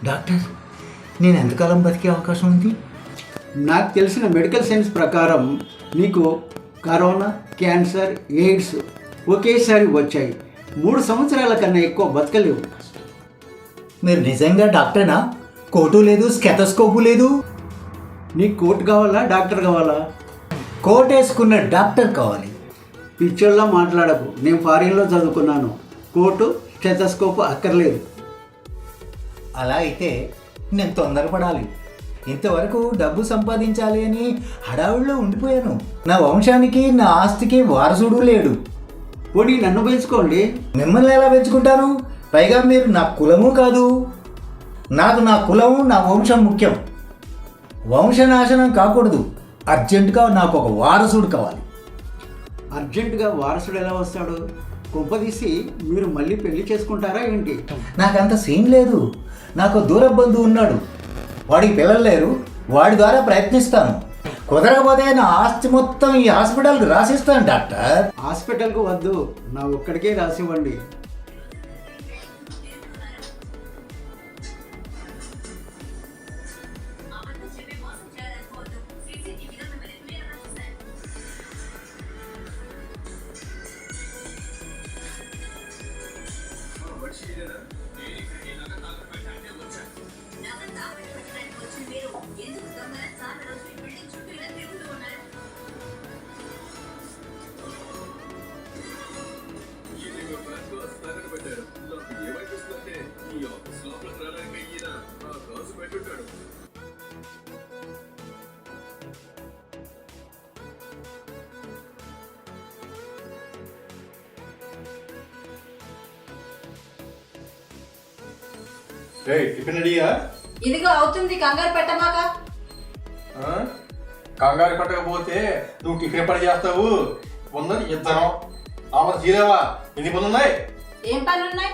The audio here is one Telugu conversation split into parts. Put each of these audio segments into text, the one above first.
డాక్టర్, నేను ఎంతకాలం బతికే అవకాశం ఉంది? నాకు తెలిసిన మెడికల్ సైన్స్ ప్రకారం మీకు కరోనా, క్యాన్సర్, ఎయిడ్స్ ఒకేసారి వచ్చాయి. 3 సంవత్సరాల కన్నా ఎక్కువ బతకలేవు. మీరు నిజంగా డాక్టరేనా? కోటు లేదు, స్టెథోస్కోపు లేదు. నీకు కోట్ కావాలా, డాక్టర్ కావాలా? కోట్ వేసుకున్న డాక్టర్ కావాలి. పిక్చర్లో మాట్లాడకు. నేను ఫారిన్లో చదువుకున్నాను. కోటు, స్టెథోస్కోప్ అక్కర్లేదు. అలా అయితే నేను తొందరపడాలి. ఇంతవరకు డబ్బు సంపాదించాలి అని హడావుల్లో ఉండిపోయాను. నా వంశానికి, నా ఆస్తికి వారసుడు లేడు. పోనీ నన్ను పెంచుకోండి. మిమ్మల్ని ఎలా పెంచుకుంటాను? పైగా మీరు నా కులము కాదు. నాకు నా కులము, నా వంశం ముఖ్యం. వంశనాశనం కాకూడదు. అర్జెంటుగా నాకు ఒక వారసుడు కావాలి. అర్జెంటుగా వారసుడు ఎలా వస్తాడు? కుంపదీసి మీరు మళ్ళీ పెళ్లి చేసుకుంటారా ఏంటి? నాకంత సీన్ లేదు. నాకు దూర బంధువు ఉన్నాడు. వాడికి పిల్లలు లేరు. వాడి ద్వారా ప్రయత్నిస్తాను. కుదరకపోతే నా ఆస్తి మొత్తం ఈ హాస్పిటల్కి రాసిస్తాను డాక్టర్. హాస్పిటల్కు వద్దు, నా ఒక్కడికే రాసివ్వండి. టిఫిన్ అడిగా ఇదిగో అవుతుంది, కంగారు పెట్టమాక. కంగారు పట్టకపోతే నువ్వు టిఫిన్ ఎప్పుడు చేస్తావు? ఉన్నది ఇద్దరం. ఆమె తీరేవా? ఎన్ని పనులు ఉన్నాయి? ఏం పనులు ఉన్నాయి?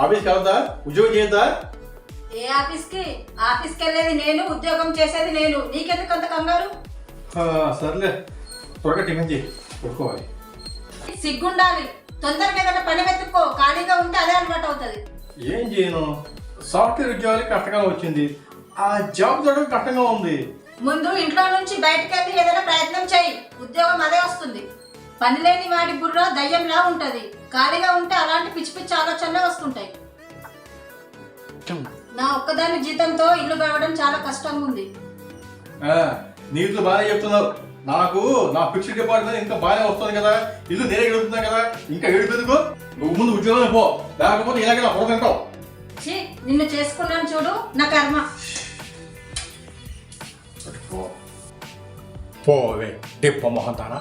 ఆఫీస్కి వెళ్తా, ఉద్యోగం చేద్దా? ఏ ఆఫీస్కి? ఆఫీస్కి వెళ్ళేది నేను, ఉద్యోగం చేసేది నేను. నీకెందుకు అంత కంగారు? సర్లే, త్వరగా టిఫిన్ చేయి, పెట్టుకోవాలి. సిగ్గుండాలి. తొందరగా ఏదైనా పని వెతుక్కో. ఖాళీగా ఉంటే అదే అలవాటు అవుతుంది. ఏం చేయను, సాఫ్ట్వేర్ ఉద్యోగాలు కష్టంగా వచ్చింది. ఆ జాబ్ దొరకడం కష్టంగా ఉంది. ముందు ఇంట్లో నుంచి బయటకు వెళ్ళి ఏదైనా ప్రయత్నం చేయి. ఉద్యోగం అదే వస్తుంది. పని లేని వాడి బుర్ర దయ్యంలా ఉంటది. ఖాళీగా ఉంటే అలాంటి పిచ్చి పిచ్చి ఆలోచనలే వస్తుంటాయి. నా ఒక్కదాని జీతంతో ఇల్లు గడవడం చాలా కష్టంగా ఉంది. నీళ్ళు బాగానే చెప్తున్నావు. నాకు నా ఫిక్స్డ్ డిపాజిట్ ఇంకా బాగానే వస్తుంది కదా. ఇల్లు నేనే గడుపుతున్నా కదా. ఇంకా ఏడుపెందుకు? నువ్వు ముందు ఉద్యోగం పో, లేకపోతే ఇలాగే నా పొడగంటావు. నిన్ను చేసుకున్నాను చూడు, నా కర్మ. పోవే డిప్ప మొహంతానా.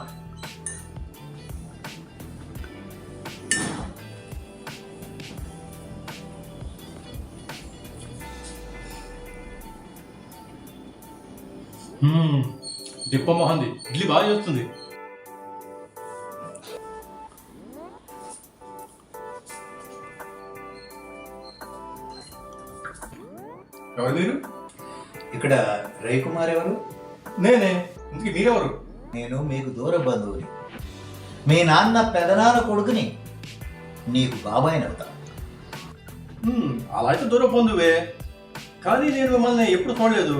డిప్ప మొహంది ఇడ్లీ బాగా చేస్తుంది. ఎవరు మీరు? ఇక్కడ రవికుమార్ ఎవరు? నేనే. ఇందుకు మీరెవరు? నేను మీకు దూర బంధువుని. మీ నాన్న పెదనాన్న కొడుకుని. నీకు బాబాయిని అవుతా. అలా అయితే దూరం పొందువే, కానీ నేను మిమ్మల్ని ఎప్పుడు చూడలేదు.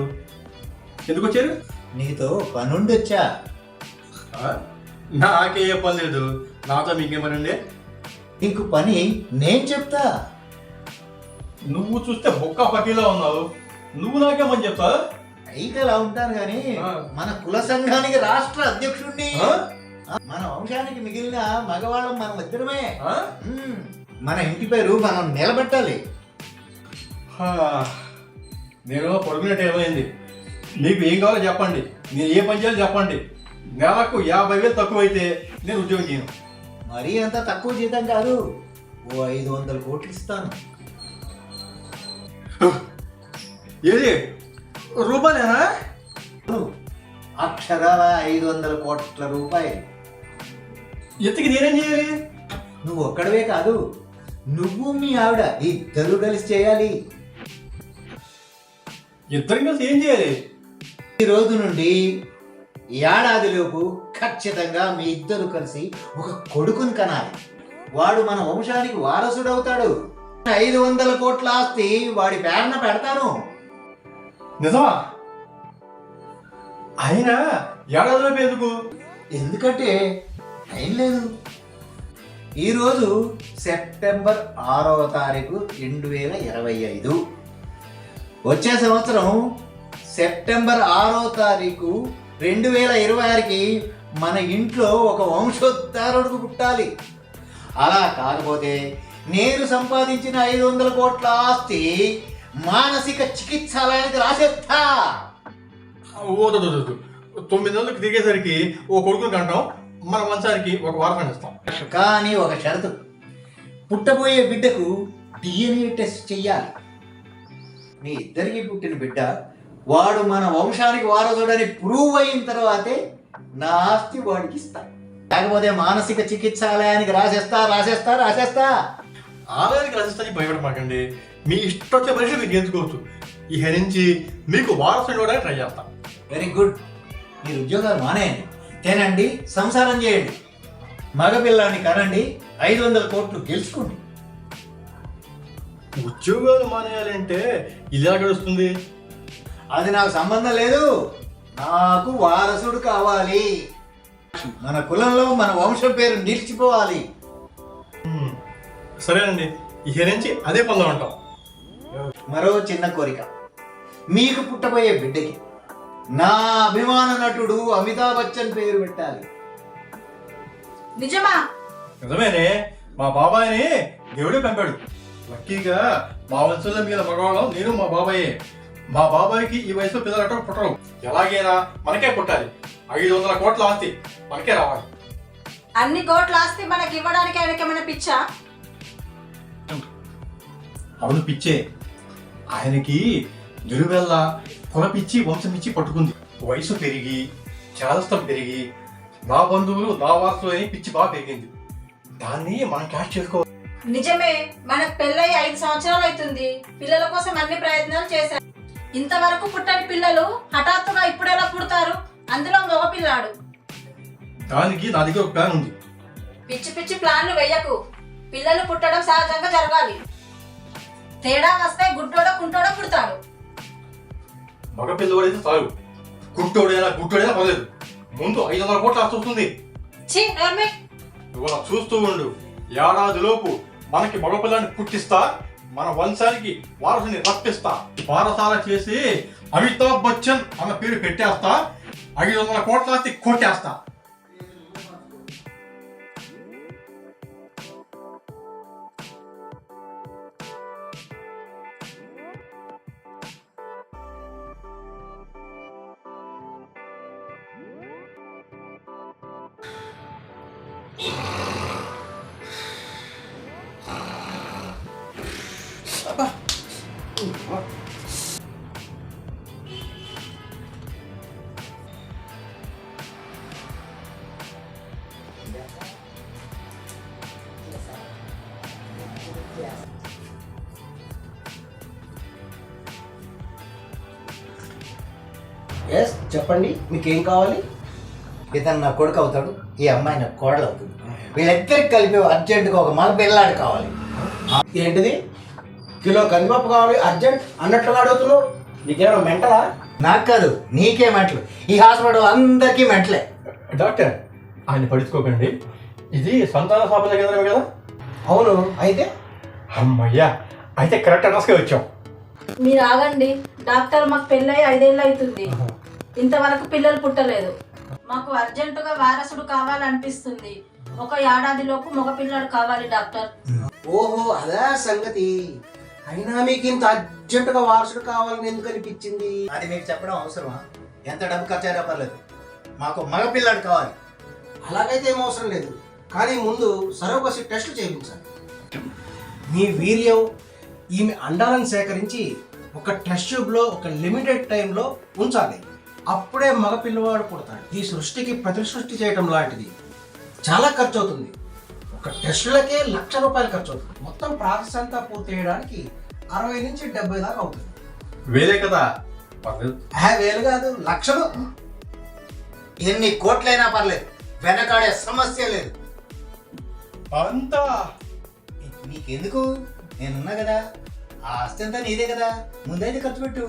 ఎందుకు వచ్చారు? నీతో పనుండి వచ్చా. నాకే పని లేదు. నాతో మీకేమని ఉండే? నీకు పని నేను చెప్తా. నువ్వు చూస్తే బొక్క పట్టిలా ఉన్నావు. నువ్వు నాకేమని చెప్తా? అయితే అలా ఉంటాను కానీ మన కుల సంఘానికి రాష్ట్ర అధ్యక్షుడిని. మన వంశానికి మిగిలిన మగవాళ్ళం మనం ఇద్దరమే. మన ఇంటి పేరు మనం నిలబెట్టాలి. నేను పొరుగునట్టు ఏమైంది? మీకు ఏం కావాలో చెప్పండి, నేను ఏ పని చేయాలో చెప్పండి. నెలకు 50,000 తక్కువైతే నేను ఉద్యోగం చేయను. మరీ అంత తక్కువ జీతం కాదు. ఓ 500 కోట్లు ఇస్తాను. ఏది రూపాయలేనా? అక్షరాల 500 కోట్ల రూపాయలు. ఎత్తికి నేనేం చేయాలి? నువ్వు ఒక్కడవే కాదు, నువ్వు మీ ఆవిడ ఇద్దరు కలిసి చేయాలి. ఇద్దరం కలిసి ఏం చేయాలి? ఈ రోజు నుండి ఏడాదిలోపు ఖచ్చితంగా మీ ఇద్దరు కలిసి ఒక కొడుకుని కనాలి. వాడు మన వంశానికి వారసుడవుతాడు. 500 కోట్ల ఆస్తి వాడి పేరున పెడతాను. నిజమా? అయినా ఏడాదిలో ఎందుకు? ఎందుకంటే టైం లేదు. ఈరోజు సెప్టెంబర్ 6వ తారీఖు 2025. వచ్చే సంవత్సరం సెప్టెంబర్ 6వ తారీఖు 2026కి మన ఇంట్లో ఒక వంశోద్ధారుడు పుట్టాలి. అలా కాకపోతే నేను సంపాదించిన 500 కోట్ల ఆస్తి మానసిక చికిత్సాలయానికి రాసేస్తా. ఓదొద్దు. 9 నెలలకు దిగేసరికి ఓ కొడుకుని కంటాం, మన వంశానికి ఒక వారసాన్ని ఇస్తాం. కానీ ఒక షరతు, పుట్టబోయే బిడ్డకు DNA టెస్ట్ చెయ్యాలి. మీ ఇద్దరికి పుట్టిన బిడ్డ వాడు మన వంశానికి వారసుడని ప్రూవ్ అయిన తర్వాతే నా ఆస్తి వాడికి ఇస్తా. లేకపోతే మానసిక చికిత్సాలయానికి రాసేస్తా. ఆలయానికి రచిస్తానికి భయపడమాకండి. మీ ఇష్టం వచ్చే మనిషి మీరు ఎంచుకోవచ్చు. ఇక నుంచి మీకు వారసుని ఇవ్వడానికి ట్రై చేస్తాం. Very good. మీరు ఉద్యోగాలు మానేయండి, తినండి, సంసారం చేయండి, మగపిల్లాన్ని కనండి, 500 కోట్లు గెలుచుకోండి. ఉద్యోగాలు మానేయాలంటే ఇలా గడుస్తుంది. అది నాకు సంబంధం లేదు. నాకు వారసుడు కావాలి. మన కులంలో మన వంశం పేరు నిలిచిపోవాలి. సరేనండి, ఇక నుంచి అదే పనిలో ఉంటాం. మరో చిన్న కోరిక, మీకు పుట్టబోయే బిడ్డకి నా అభిమాన నటుడు అమితాబ్ బచ్చన్ పేరు పెట్టాలి. నిజమా? నిజమేనే, మా బాబాయ్ని దేవుడే పంపాడు. లక్కీగా మా వంశంలో మీద మగవాళ్ళం నేను మా బాబాయే. మా బాబాయ్కి ఈ వయసులో పిల్లలు పుట్టరు. ఎలాగైనా మనకే పుట్టాలి. 500 కోట్ల ఆస్తి మనకే రావాలి. అన్ని కోట్ల ఆస్తి మనకి ఇవ్వడానికి ఆయనకి ఏమైనా పిచ్చా? అవును, పిచ్చే. ఆయనకి నిలువెల్ల కులపిచ్చి వంశమిచ్చి పట్టుకుంది. వయసు పెరిగి చేదస్తం పెరిగి నా బంధువులు నా వారసులు అని పిచ్చి బాగా పెరిగింది. దాన్ని మనం క్యాష్ చేసుకోవాలి. నిజమే, మనకు పెళ్ళై 5 సంవత్సరాలు అవుతుంది. పిల్లల కోసం అన్ని ప్రయత్నాలు చేశారు. ఇంతవరకు పుట్టని పిల్లలు హఠాత్తుగా ఇప్పుడెలా పుడతారు? అందులో మగపిల్లాడు. దానికి నా దగ్గర ఒక ప్లాన్ ఉంది. పిచ్చి ప్లాన్లు వెయ్యకు. పిల్లలు పుట్టడం సహజంగా జరగాలి. తేడా వస్తే గుడ్డోడో కుంటోడో పుడతాడు. మగ పిల్లవాడైతే చాలు, గుట్టోడైనా పర్లేదు. ముందు 500 కోట్ల ఆస్తి వస్తుంది. నువ్వు అలా చూస్తూ ఉండు. ఏడాదిలోపు మనకి మగపిల్లాన్ని పుట్టిస్తా, మన వంశానికి వారసుని రప్పిస్తా. వారసాల చేసి అమితాబ్ బచ్చన్ అన్న పేరు పెట్టేస్తా. 500 కోట్ల ఆస్తి కొట్టేస్తా. ఎస్, చెప్పండి, మీకేం కావాలి? ఇతను నా కొడుకు అవుతాడు, ఈ అమ్మాయి నా కోడలు అవుతుంది. వీళ్ళిద్దరికి కలిపి అర్జెంటుగా ఒక మగ పిల్లాడు కావాలి. ఏంటిది? కిలో కందిపప్పు కావాలి అర్జెంట్ అన్నట్లుగా అడుగుతున్నావు? నీకేమైనా మెంటలా? నాకు కాదు, నీకే మెంటలు. ఈ హాస్పిటల్ అందరికీ మెంటలే. డాక్టర్, ఆయన పడుచుకోకండి. ఇది సంతాన సాఫల్య కేంద్రమే కదా? అవును. అయితే అమ్మయ్యా, అయితే కరెక్ట్ అడ్రస్కే వచ్చాం. మీరు ఆగండి డాక్టర్. మాకు పెళ్ళై 5 ఏళ్ళు అవుతుంది. ఇంతవరకు పిల్లలు పుట్టలేదు. మాకు అర్జెంటుగా వారసుడు కావాలనిపిస్తుంది. ఒక ఏడాదిలోపు మగ పిల్లాడు కావాలి డాక్టర్. ఓహో, అదా సంగతి. అయినా మీకు ఇంత అర్జెంటుగా వారసుడు కావాలని ఎందుకు అనిపించింది? అది మీకు చెప్పడం అవసరమా? ఎంత డబ్బు ఖర్చు అయినా పర్లేదు, మాకు మగ పిల్లాడు కావాలి. అలాగైతే ఏం అవసరం లేదు, కానీ ముందు సరోగసి టెస్టులు చేయించాలి. మీ వీర్యం ఈమె అండాలను సేకరించి ఒక టెస్ట్ ట్యూబ్లో ఒక లిమిటెడ్ టైంలో ఉంచాలి. అప్పుడే మగ పిల్లవాడు పుడతాడు. ఈ సృష్టికి ప్రతి సృష్టి చేయటం లాంటిది. చాలా ఖర్చు అవుతుంది. ఒక టెస్టులకే ₹1,00,000 ఖర్చు అవుతుంది. మొత్తం ప్రాసెస్ అంతా పూర్తి చేయడానికి 60 నుంచి 70 దాకా అవుతుంది. వేరే కదా? వేలు కాదు, లక్షలు. ఎన్ని కోట్లైనా పర్లేదు, వెనకాడే సమస్య లేదు. అంతా నీకెందుకు? నేనున్నా కదా, ఆ ఆస్తి అంతా నీదే కదా, ముందైతే ఖర్చు పెట్టు.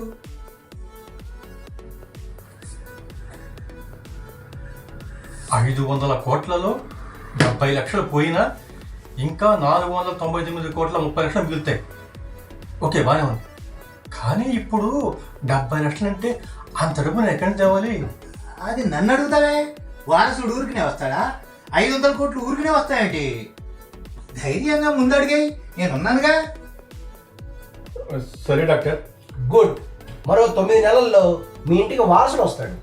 $500 కోట్లలో 70 లక్షలు పోయినా ఇంకా 499 కోట్ల 30 లక్షలు మిగులుతాయి. ఓకే, బాగానే ఉంది. కానీ ఇప్పుడు 70 లక్షలు అంటే అంత డబ్బును ఎక్కడి నుంచి తేవాలి? అది నన్ను అడుగుతావే? వారసుడు ఊరికినే వస్తాడా? 500 కోట్లు ఊరికినే వస్తాయేంటి? ధైర్యంగా ముందడిగాయి, నేనున్నానుగా. సరే డాక్టర్. గుడ్. మరో 9 నెలల్లో మీ ఇంటికి వారసుడు వస్తాడు.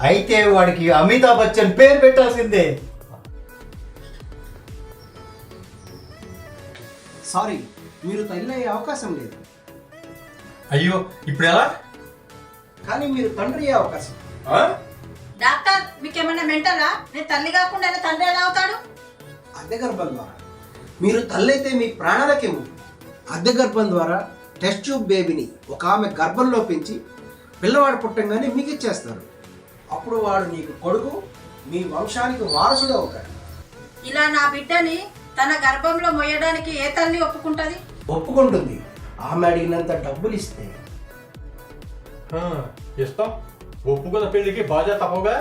అయితే వాడికి అమితాబ్ బచ్చన్ పేరు పెట్టాల్సిందే. సారీ, మీరు తల్లి అయ్యే అవకాశం లేదు. అయ్యో, ఇప్పుడు ఎలా? కానీ మీరు తండ్రి అయ్యే అవకాశం. డాక్టర్ మీకేమన్నా మెంటలా? నేను తల్లి కాకుండా ఆయన తండ్రి ఎలా అవుతాడు? అద్దె గర్భం ద్వారా. మీరు తల్లి అయితే మీ ప్రాణాలకే ముప్పు. అద్దె గర్భం ద్వారా టెస్ట్ ట్యూబ్ బేబీని ఒక ఆమె గర్భంలో పెంచి పిల్లవాడు పుట్టంగానే మీకు ఇచ్చేస్తారు. అప్పుడు వాడు నీకు కొడుకు, మీ వంశానికి వారసుడు అవుతాడు. ఇలా నా బిడ్డని తన గర్భంలో మొయ్యడానికి ఏ తల్లి ఒప్పుకుంటది? ఒప్పుకుంటుంది, ఆమె అడిగినంత డబ్బులు ఇస్తే. ఇస్తాం. ఒప్పుకున్న పెళ్లికి బాధ్యత తప్పగా.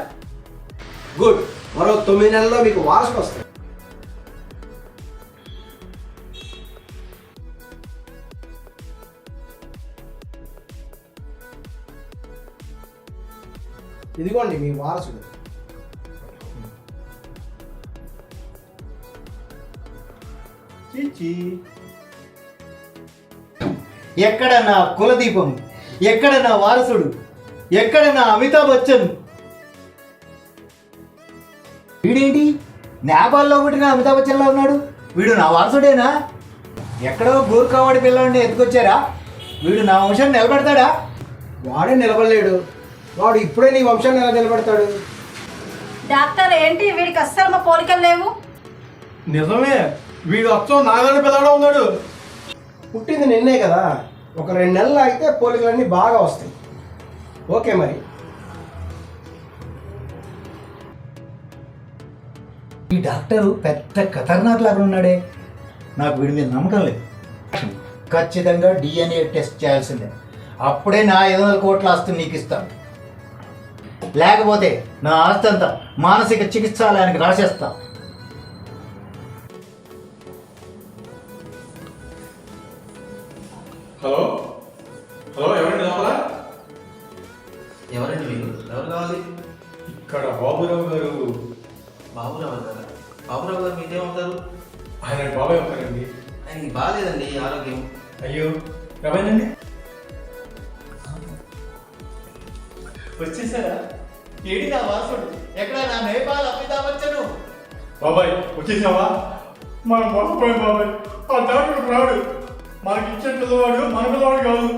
గుడ్. మరో 9 నెలల్లో మీకు వారసుడు వస్తాడు. ఇదిగోండి మీ వారసుడు. చీచీ. ఎక్కడ నా కులదీపం? ఎక్కడ నా వారసుడు? ఎక్కడ నా అమితాబ్ బచ్చన్? వీడేంటి నేపాల్లో పుట్టిన అమితాబ్ బచ్చన్లా ఉన్నాడు? వీడు నా వారసుడేనా? ఎక్కడో గూర్ఖావాడి పిల్లవాడిని ఎత్తుకొచ్చారా? వీడు నా వంశాన్ని నిలబెడతాడా? వాడే నిలబడలేడు. వాడు ఇప్పుడే నీ వంశాన్ని ఎలా నిలబడతాడు? డాక్టర్ ఏంటి వీడికి అస్సలు మా పోలికలు లేవు? నిజమే, వీడు అచ్చం నాగని పిల్లడా ఉన్నాడు. పుట్టింది నిన్నే కదా, ఒక 2 నెలలు అయితే పోలికలన్నీ బాగా వస్తాయి. ఓకే మరి. ఈ డాక్టరు పెద్ద ఖతర్నాక్ లాగా ఉన్నాడే. నాకు వీడి మీద నమ్మకం లేదు. ఖచ్చితంగా DNA టెస్ట్ చేయాల్సిందే. అప్పుడే నా 500 కోట్ల ఆస్తిని నీకు ఇస్తాను. లేకపోతే నా ఆస్తి అంతా మానసిక చికిత్సాలయానికి రాసేస్తా. హలో హలో, ఎవరండి లోపల? ఎవరండి మీరు? ఎవరు కావాలి? ఇక్కడ బాబురావు గారు. బాబురావు గారు? బాబురావు గారు మీకేమవుతారు? ఆయన బాబాయ్ అవుతారండి. ఆయనకి బాగాలేదండి ఆరోగ్యం. అయ్యో, రమేనండి వచ్చేసారా? ఏడి నా వారసుడు? ఎక్కడ నా నేపాల్ అమితాబ్ బచ్చన్? బాబాయ్ వచ్చేసావా? మనం మోసపోయాం బాబాయ్. ఆ డాక్టర్ రాడు. మనకి ఇచ్చే పిల్లవాడు మన పిల్లవాడు కాదు.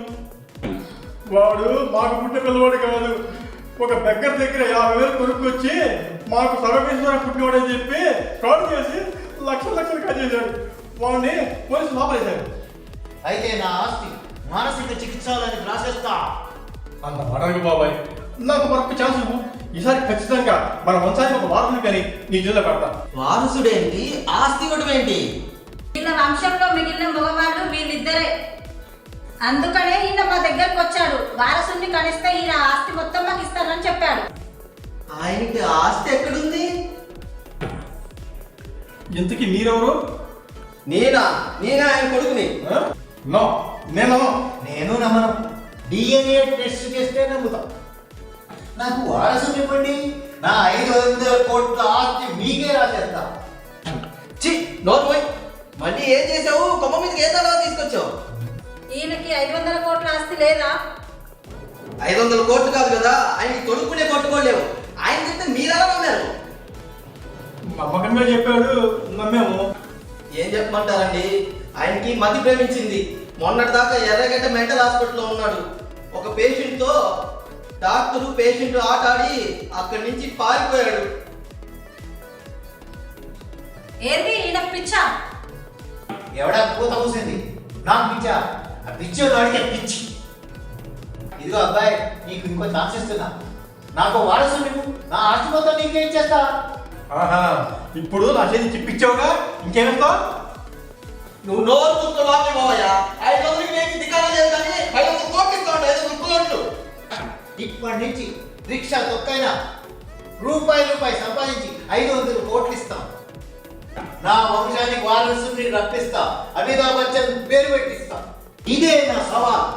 వాడు మాకు పుట్టిన పిల్లవాడు కాదు. ఒక దగ్గర 50,000 కొనుక్కొచ్చి మాకు సర్వీశ్వర పుట్టినవాడని చెప్పి ఫ్రాడ్ చేసి లక్షలు కాజేశాడు. వాడిని పోలీసులు లోపలేశారు. అయితే నా ఆస్తి మానసిక చికిత్సాలయానికి రాసేస్తా. అంత మాటకు బాబాయ్, నాకు మరొక ఛాన్స్ ఇవ్వు. ఈసారి ఖచ్చితంగా మన వంశానికి ఒక వారసుని కానీ నీ జిల్లా పెడతా. వారసుడేంటి, ఆస్తి ఇవ్వడం ఏంటి? వీళ్ళ వంశంలో మిగిలిన మగవాళ్ళు వీళ్ళిద్దరే. అందుకనే ఈయన మా దగ్గరకు వచ్చాడు. వారసుని కనిస్తే ఈయన ఆస్తి మొత్తం మాకు ఇస్తానని చెప్పాడు. ఆయనకి ఆస్తి ఎక్కడుంది? ఇంతకీ మీరెవరు? నేనా ఆయన కొడుకుని. నో, నేను నమ్మను. DNA టెస్ట్ చేస్తే నమ్ముతాం. నాకు వారసుని ఇవ్వండి, నా 500 కోట్ల ఆస్తి మీకే రాసేస్తా. చి నోర్మోయ్, మళ్ళీ ఏం చేసావు? కొమ్మ మీదకి ఏ తలవా తీసుకొచ్చావు? ఈయనకి 500 కోట్ల ఆస్తి లేదా? 500 కోట్లు కాదు కదా, ఆయనకి తొడుక్కునే కొట్టుకోలేవు. ఆయన చెప్తే మీరెలా ఉన్నారు? నమ్మకంగా చెప్పాడు, నమ్మాము. ఏం చెప్పమంటారండి, ఆయనకి మతి ప్రేమించింది. మొన్నటి దాకా ఎర్రగడ్డ మెంటల్ హాస్పిటల్లో ఉన్నాడు. ఒక పేషెంట్తో డాక్టరు పేషెంట్ ఆటాడి అక్కడి నుంచి పారిపోయాడు. ఏంటి ఈయన పిచ్చా? ఎవడా పూత పూసింది? నాకు పిచ్చా? ఆ పిచ్చి వాడికి పిచ్చి. ఇదిగో అబ్బాయి, నీకు ఇంకో ఛాన్స్ ఇస్తున్నా. నాకు వారసు నువ్వు, నా ఆస్తి మొత్తం నీకే ఇచ్చేస్తా. ఆహా, ఇప్పుడు నా చేతి చిప్పిచ్చావుగా, ఇంకేమిస్తావు? నువ్వు నోరు చూస్తూ లోపలికి పోవయ్యా. 500కి నేను దిక్కానా లేదు కానీ 500 కోట్లు ఇస్తాడు. 500 కోట్లు. ఇప్పటి నుంచి రిక్షా తొక్కైనా రూపాయి సంపాదించి 500 కోట్లు ఇస్తాం. నా వంశానికి వారసుని రప్పిస్తా. అమితాబ్ బచ్చన్ పేరు పెట్టిస్తా. ఇదే నా సవాల్.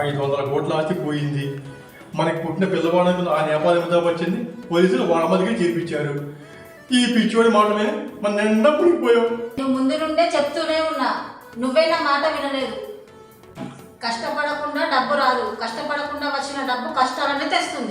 ఐదు 500 కోట్ల ఆస్తి పోయింది. మనకి పుట్టిన పిల్లవాడికి ఆ నేపాల్ అమితాబ్ వచ్చింది. పోలీసులు వాళ్ళ మధ్యకి చేర్పించారు. ఈ పిచ్చివాడి మాటమే మన నిండా పుడిపోయాం. నువ్వు ముందు నుండే చెప్తూనే ఉన్నా, నువ్వే నా మాట వినలేదు. కష్టపడకుండా డబ్బు రాదు, కష్టపడకుండా వచ్చిన డబ్బు కష్టాలనే తెస్తుంది.